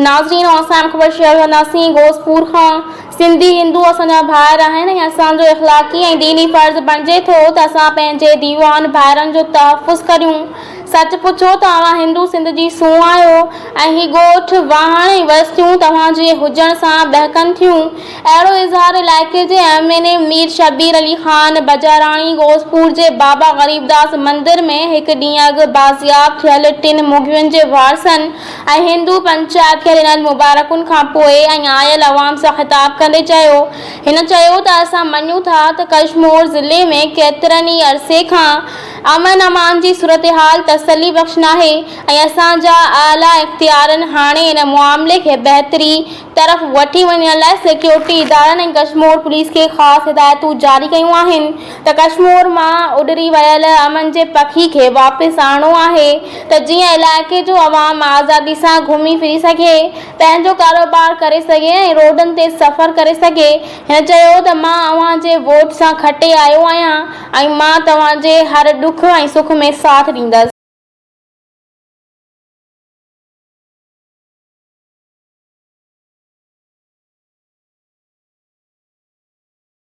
नाज़रीन असां ख़बर शेयर कंदासीं गोसपुर खां। सिंधी हिंदू असांजा भाइर आहिनि ऐं असांजो इख़लाक़ी ऐं दीनी फ़र्ज़ बणिजे थो त असां पंहिंजे दीवान भाइरनि जो तहफ़ुज़ करियूं। सच पुछो तव्हां हिंदू सिंध जी सूंह आहियो ऐं ही ॻोठ वाहण ऐं वस्तियूं तव्हांजे हुजण सां बहकनि थियूं। अहिड़ो इज़हार इलाइक़े जे MNA मीर शबीर अली ख़ान बजाराणी गोसपुर जे बाबा ग़रीबदास मंदिर में हिकु ॾींहुं अॻु बाज़ियाब थियल 3 मुग़ियुनि जे वारसनि ऐं हिंदू पंचायत खे ॾिनल मुबारकुनि खां पोइ ऐं आयल अवाम सां ख़िताब कंदे चयो। हिन चयो त असां मञूं था त कश्मीर ज़िले में केतिरनि ई अरसे खां अमन अमान जी सूरतहाल तसली बख़्श नाहे ऐं असांजा आला इख़्तियारनि हाणे इन मामले खे बहितरी तरफ़ वठी वञण लाइ सिक्योरिटी इदारनि ऐं कश्मीर पुलिस खे ख़ासि हिदायतूं जारी कयूं आहिनि त कश्मीर मां उॾरी वियल अमन जे पखी खे वापसि आणणो आहे त जीअं इलाइक़े जो अवाम आज़ादी सां घुमी फिरी सघे, पंहिंजो कारोबार करे सघे ऐं रोडनि ते सफ़र करे सघे। हिन चयो त मां अव्हां जे वोट सां खटे आयो आहियां ऐं मां तव्हांजे हर ॾुख ऐं सुख में साथ ॾींदसि।